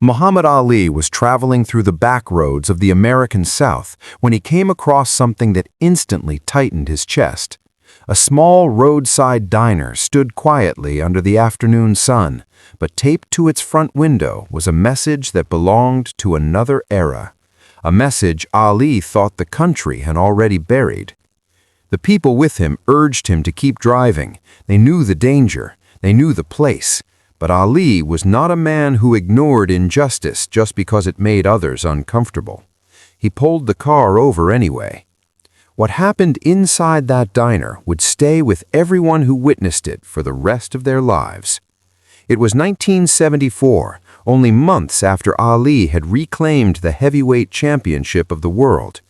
Muhammad Ali was traveling through the back roads of the American South when he came across something that instantly tightened his chest. A small roadside diner stood quietly under the afternoon sun, but taped to its front window was a message that belonged to another era. A message Ali thought the country had already buried. The people with him urged him to keep driving. They knew the danger. They knew the place. But Ali was not a man who ignored injustice just because it made others uncomfortable. He pulled the car over anyway. What happened inside that diner would stay with everyone who witnessed it for the rest of their lives. It was 1974, only months after Ali had reclaimed the heavyweight championship of the world.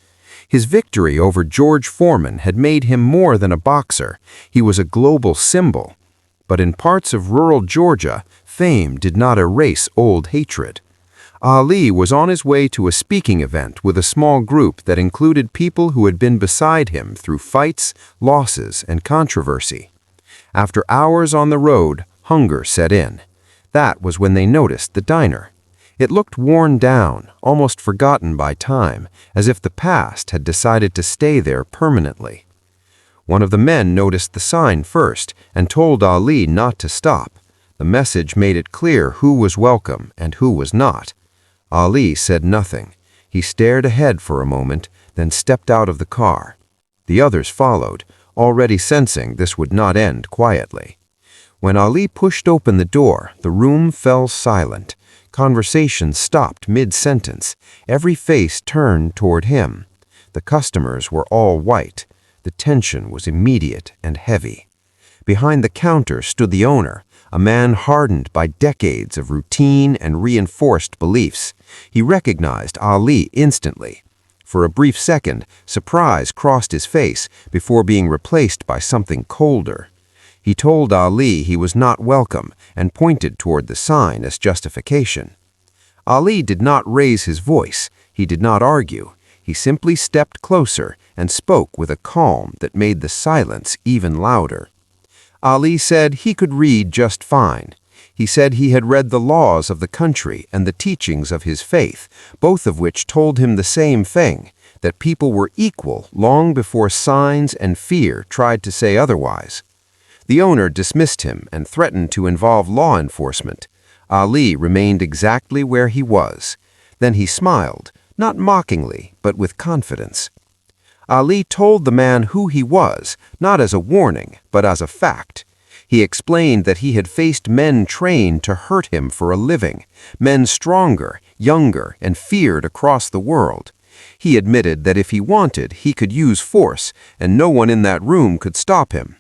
His victory over George Foreman had made him more than a boxer. He was a global symbol. But in parts of rural Georgia, fame did not erase old hatred. Ali was on his way to a speaking event with a small group that included people who had been beside him through fights, losses, and controversy. After hours on the road, hunger set in. That was when they noticed the diner. It looked worn down, almost forgotten by time, as if the past had decided to stay there permanently. One of the men noticed the sign first and told Ali not to stop. The message made it clear who was welcome and who was not. Ali said nothing. He stared ahead for a moment, then stepped out of the car. The others followed, already sensing this would not end quietly. When Ali pushed open the door, the room fell silent. Conversation stopped mid-sentence. Every face turned toward him. The customers were all white. The tension was immediate and heavy. Behind the counter stood the owner, a man hardened by decades of routine and reinforced beliefs. He recognized Ali instantly. For a brief second, surprise crossed his face before being replaced by something colder. He told Ali he was not welcome and pointed toward the sign as justification. Ali did not raise his voice. He did not argue. He simply stepped closer and spoke with a calm that made the silence even louder. Ali said he could read just fine. He said he had read the laws of the country and the teachings of his faith, both of which told him the same thing, that people were equal long before signs and fear tried to say otherwise. The owner dismissed him and threatened to involve law enforcement. Ali remained exactly where he was. Then he smiled, not mockingly, but with confidence. Ali told the man who he was, not as a warning, but as a fact. He explained that he had faced men trained to hurt him for a living, men stronger, younger, and feared across the world. He admitted that if he wanted, he could use force, and no one in that room could stop him.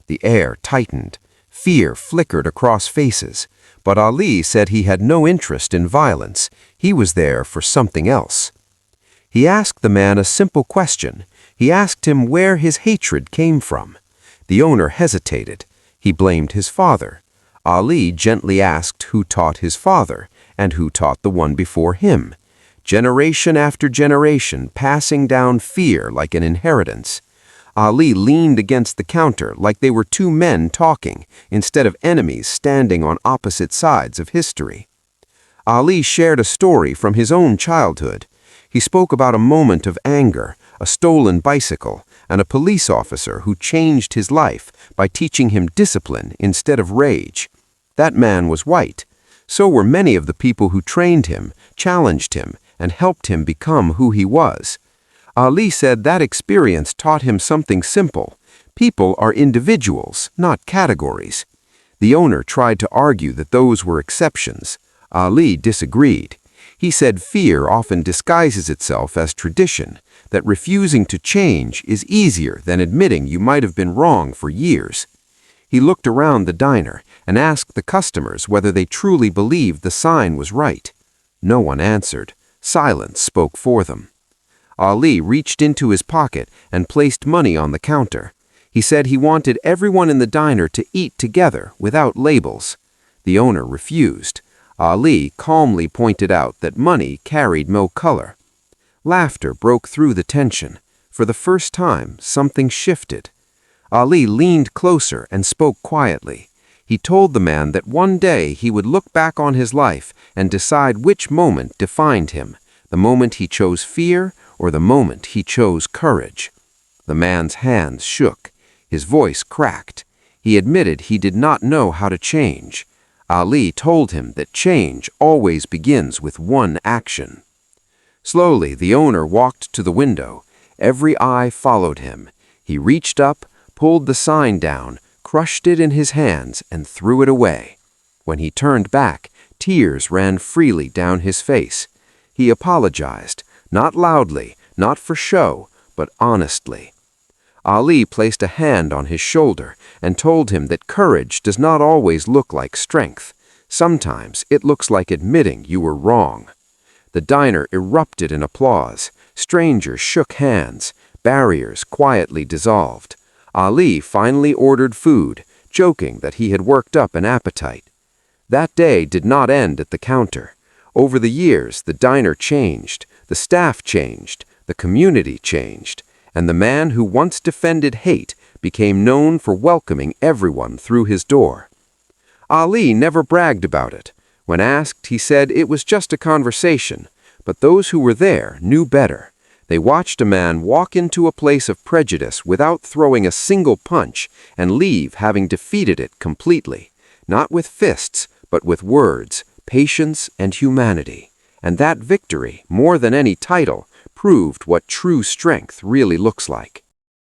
The air tightened. Fear flickered across faces. But Ali said he had no interest in violence. He was there for something else. He asked the man a simple question. He asked him where his hatred came from. The owner hesitated. He blamed his father. Ali gently asked who taught his father, and who taught the one before him. Generation after generation passing down fear like an inheritance. Ali leaned against the counter like they were two men talking, instead of enemies standing on opposite sides of history. Ali shared a story from his own childhood. He spoke about a moment of anger, a stolen bicycle, and a police officer who changed his life by teaching him discipline instead of rage. That man was white. So were many of the people who trained him, challenged him, and helped him become who he was. Ali said that experience taught him something simple. People are individuals, not categories. The owner tried to argue that those were exceptions. Ali disagreed. He said fear often disguises itself as tradition, that refusing to change is easier than admitting you might have been wrong for years. He looked around the diner and asked the customers whether they truly believed the sign was right. No one answered. Silence spoke for them. Ali reached into his pocket and placed money on the counter. He said he wanted everyone in the diner to eat together without labels. The owner refused. Ali calmly pointed out that money carried no color. Laughter broke through the tension. For the first time, something shifted. Ali leaned closer and spoke quietly. He told the man that one day he would look back on his life and decide which moment defined him, the moment he chose fear or the moment he chose courage. The man's hands shook. His voice cracked. He admitted he did not know how to change. Ali told him that change always begins with one action. Slowly, the owner walked to the window. Every eye followed him. He reached up, pulled the sign down, crushed it in his hands, and threw it away. When he turned back, tears ran freely down his face. He apologized, not loudly, not for show, but honestly. Ali placed a hand on his shoulder and told him that courage does not always look like strength. Sometimes it looks like admitting you were wrong. The diner erupted in applause. Strangers shook hands. Barriers quietly dissolved. Ali finally ordered food, joking that he had worked up an appetite. That day did not end at the counter. Over the years, the diner changed, the staff changed, the community changed, and the man who once defended hate became known for welcoming everyone through his door. Ali never bragged about it. When asked, he said it was just a conversation, but those who were there knew better. They watched a man walk into a place of prejudice without throwing a single punch and leave having defeated it completely, not with fists, but with words, patience, and humanity. And that victory, more than any title, proved what true strength really looks like.